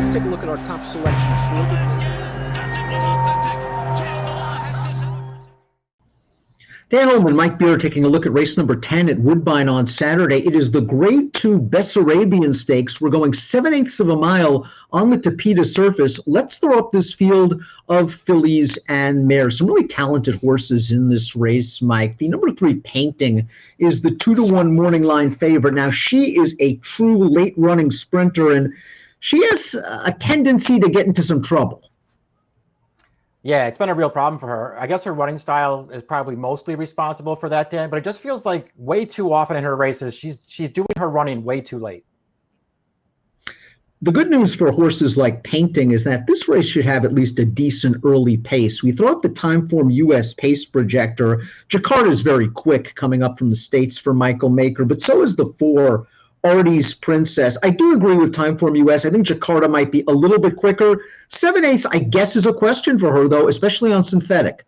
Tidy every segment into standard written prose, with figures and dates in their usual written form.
let's take a look at our top selections. Dan Illman, Mike Beer taking a look at race number 10 at Woodbine on Saturday. It is the Grade 2 Bessarabian Stakes. We're going 7/8 of a mile on the Tapeta surface. Let's throw up this field of fillies and mares. Some really talented horses in this race, Mike. The number 3 Painting is the 2-1 morning line favorite. Now, she is a true late-running sprinter, and she has a tendency to get into some trouble. Yeah, it's been a real problem for her. I guess her running style is probably mostly responsible for that, Dan, but it just feels like way too often in her races, she's doing her running way too late. The good news for horses like Painting is that this race should have at least a decent early pace. We throw up the Timeform US pace projector. Jakarta is very quick coming up from the States for Michael Maker, but so is the 4 Artie's Princess. I do agree with Timeform US. I think Jakarta might be a little bit quicker. 7/8, I guess, is a question for her, though, especially on synthetic.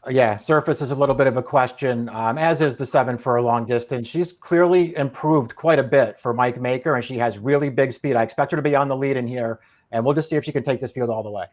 Yeah, surface is a little bit of a question, as is the 7 for a long distance. She's clearly improved quite a bit for Mike Maker, and she has really big speed. I expect her to be on the lead in here, and we'll just see if she can take this field all the way.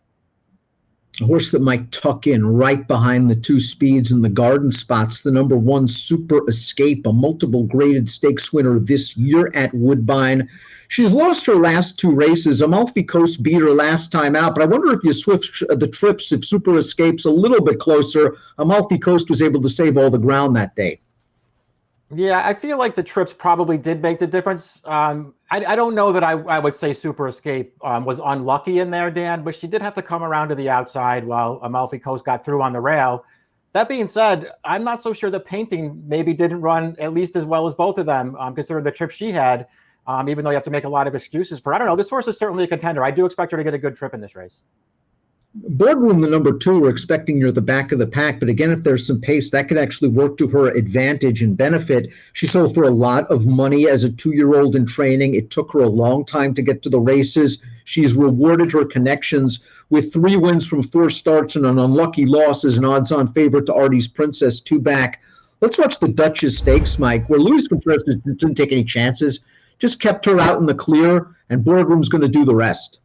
A horse that might tuck in right behind the 2 speeds in the garden spots, the number 1 Super Escape, a multiple graded stakes winner this year at Woodbine. She's lost her last 2 races. Amalfi Coast beat her last time out, but I wonder if you switch the trips, if Super Escape's a little bit closer. Amalfi Coast was able to save all the ground that day. Yeah, I feel like the trips probably did make the difference. I don't know that I would say Super Escape was unlucky in there, Dan, but she did have to come around to the outside while Amalfi Coast got through on the rail. That being said, I'm not so sure the Painting maybe didn't run at least as well as both of them, considering the trip she had, even though you have to make a lot of excuses for her. I don't know. This horse is certainly a contender. I do expect her to get a good trip in this race. Boardroom, the number 2, we're expecting her at the back of the pack. But again, if there's some pace, that could actually work to her advantage and benefit. She sold for a lot of money as a 2-year-old in training. It took her a long time to get to the races. She's rewarded her connections with 3 wins from 4 starts and an unlucky loss as an odds-on favorite to Artie's Princess 2 back. Let's watch the Duchess Stakes, Mike, where Luis Contreras didn't take any chances, just kept her out in the clear, and Boardroom's going to do the rest.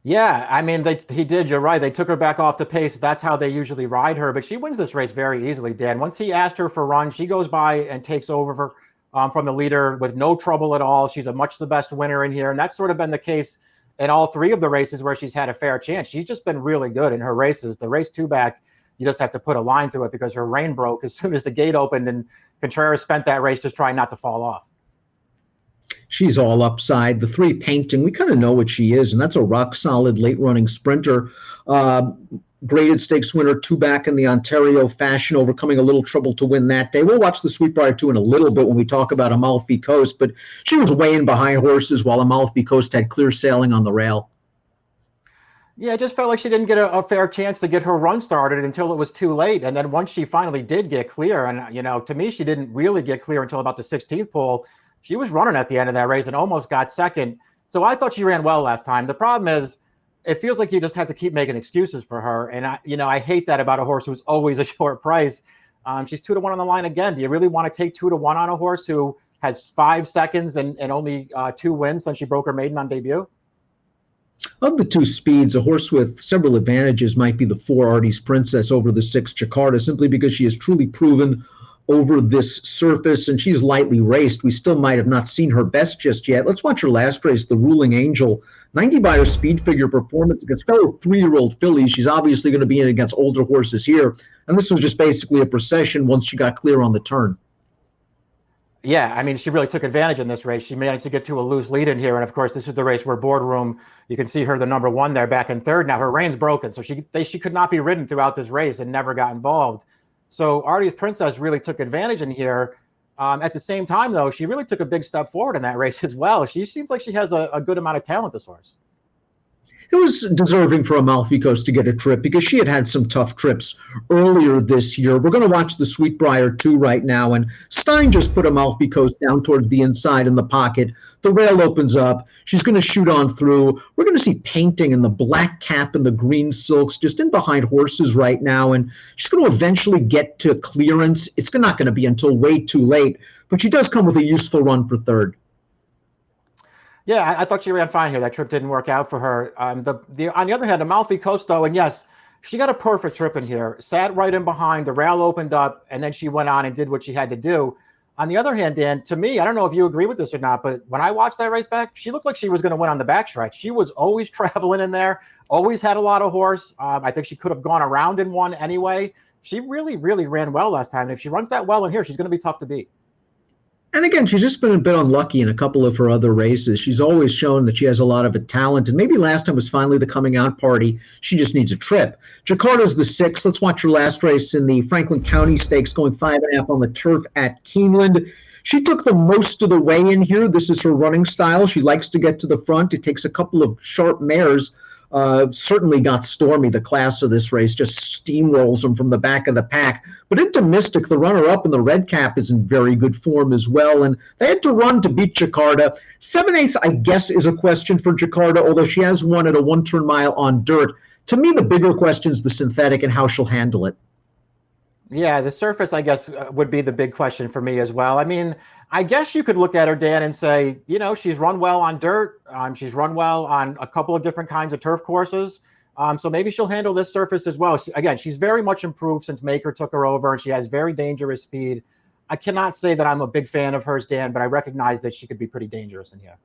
Yeah, I mean, he did. You're right. They took her back off the pace. That's how they usually ride her. But she wins this race very easily, Dan. Once he asked her for run, she goes by and takes over from the leader with no trouble at all. She's a much the best winner in here. And that's sort of been the case in all 3 of the races where she's had a fair chance. She's just been really good in her races. The race 2 back, you just have to put a line through it because her rein broke as soon as the gate opened, and Contreras spent that race just trying not to fall off. She's all upside. The 3 Painting, we kind of know what she is, and that's a rock-solid late-running sprinter. Graded stakes winner, 2 back in the Ontario fashion, overcoming a little trouble to win that day. We'll watch the Sweetbriar 2 in a little bit when we talk about Amalfi Coast, but she was way in behind horses while Amalfi Coast had clear sailing on the rail. Yeah, it just felt like she didn't get a fair chance to get her run started until it was too late. And then once she finally did get clear, and, you know, to me, she didn't really get clear until about the 16th pole. She was running at the end of that race and almost got second. So I thought she ran well last time. The problem is it feels like you just have to keep making excuses for her. And, I hate that about a horse who's always a short price. She's 2-1 on the line again. Do you really want to take 2-1 on a horse who has 5 seconds and only 2 wins since she broke her maiden on debut? Of the 2 speeds, a horse with several advantages might be the 4 Artie's Princess over the 6 Jakarta, simply because she has truly proven over this surface, and she's lightly raced. We still might have not seen her best just yet. Let's watch her last race, the Ruling Angel. 90 by her speed figure performance against fellow 3-year-old fillies. She's obviously going to be in against older horses here, and this was just basically a procession once she got clear on the turn. Yeah, I mean, she really took advantage in this race. She managed to get to a loose lead in here, and of course, this is the race where Boardroom, you can see her the number 1 there back in 3rd. Now, her rein's broken, so she could not be ridden throughout this race and never got involved. So Artie's Princess really took advantage in here. At the same time, though, she really took a big step forward in that race as well. She seems like she has a good amount of talent, this horse. It was deserving for Amalfi Coast to get a trip because she had had some tough trips earlier this year. We're going to watch the Sweetbriar 2 right now, and Stein just put Amalfi Coast down towards the inside in the pocket. The rail opens up. She's going to shoot on through. We're going to see Painting in the black cap and the green silks just in behind horses right now, and she's going to eventually get to clearance. It's not going to be until way too late, but she does come with a useful run for 3rd. Yeah, I thought she ran fine here. That trip didn't work out for her. On the other hand, Amalfi Coast, though, and yes, she got a perfect trip in here. Sat right in behind. The rail opened up, and then she went on and did what she had to do. On the other hand, Dan, to me, I don't know if you agree with this or not, but when I watched that race back, she looked like she was going to win on the backstretch. She was always traveling in there, always had a lot of horse. I think she could have gone around and won anyway. She really, really ran well last time. And if she runs that well in here, she's going to be tough to beat. And again, she's just been a bit unlucky in a couple of her other races. She's always shown that she has a lot of talent, and maybe last time was finally the coming out party. She just needs a trip. Jakarta's the 6th. Let's watch her last race in the Franklin County Stakes, going 5.5 on the turf at Keeneland. She took the most of the way in here. This is her running style. She likes to get to the front. It takes a couple of sharp mares. Certainly not Stormy, the class of this race, just steamrolls them from the back of the pack. But into Mystic, the runner-up in the red cap, is in very good form as well. And they had to run to beat Jakarta. 7/8, I guess, is a question for Jakarta, although she has won at a one-turn mile on dirt. To me, the bigger question is the synthetic and how she'll handle it. Yeah, the surface, I guess, would be the big question for me as well. I mean, I guess you could look at her, Dan, and say, she's run well on dirt. She's run well on a couple of different kinds of turf courses. So maybe she'll handle this surface as well. She's very much improved since Maker took her over, and she has very dangerous speed. I cannot say that I'm a big fan of hers, Dan, but I recognize that she could be pretty dangerous in here.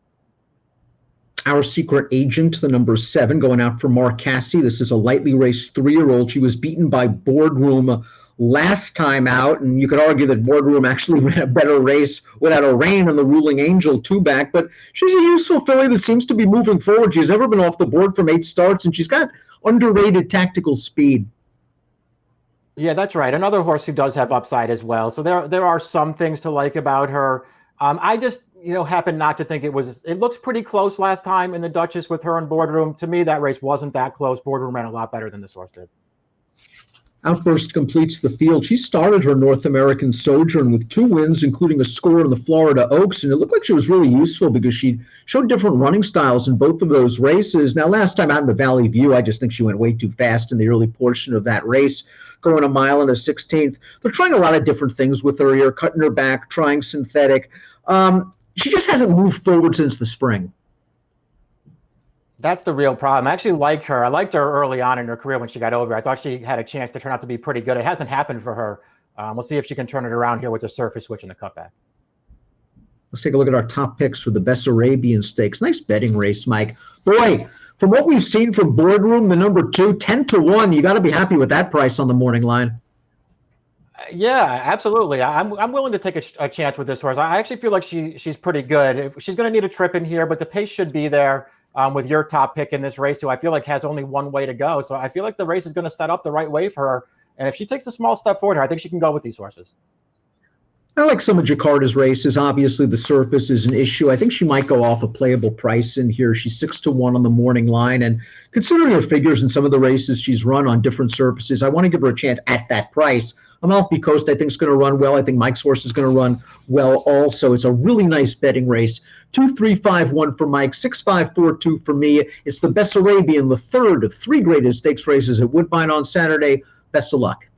Our secret agent, the number 7, going out for Mark Cassie. This is a lightly raced 3-year-old. She was beaten by Boardroom last time out, and you could argue that Boardroom actually ran a better race without a rain on the Ruling Angel 2-back, but she's a useful filly that seems to be moving forward. She's never been off the board from 8 starts, and she's got underrated tactical speed. Yeah, that's right. Another horse who does have upside as well. So there are some things to like about her. I just, happen not to think it looks pretty close last time in the Duchess with her and Boardroom. To me, that race wasn't that close. Boardroom ran a lot better than this horse did. Outburst completes the field. She started her North American sojourn with 2 wins, including a score in the Florida Oaks, and it looked like she was really useful because she showed different running styles in both of those races. Now, last time out in the Valley View, I just think she went way too fast in the early portion of that race, going a mile and a 16th. They're trying a lot of different things with her here, cutting her back, trying synthetic. She just hasn't moved forward since the spring. That's the real problem. I actually like her. I liked her early on in her career when she got over. I thought she had a chance to turn out to be pretty good. It hasn't happened for her. We'll see if she can turn it around here with the surface switch and the cutback. Let's take a look at our top picks for the Bessarabian Stakes. Nice betting race, Mike. Boy, from what we've seen from Boardroom, the number 2, 10-1. You got to be happy with that price on the morning line. Yeah, absolutely. I'm willing to take a chance with this horse. I actually feel like she's pretty good. She's going to need a trip in here, but the pace should be there. With your top pick in this race, who I feel like has only one way to go. So I feel like the race is going to set up the right way for her. And if she takes a small step forward, I think she can go with these horses. I like some of Jakarta's races. Obviously, the surface is an issue. I think she might go off a playable price in here. She's 6-1 on the morning line. And considering her figures in some of the races she's run on different surfaces, I want to give her a chance at that price. Amalfi Coast, I think, is going to run well. I think Mike's horse is going to run well also. It's a really nice betting race. 2-3-5-1 for Mike, 6-5-4-2 for me. It's the Bessarabian, the third of 3 graded stakes races at Woodbine on Saturday. Best of luck.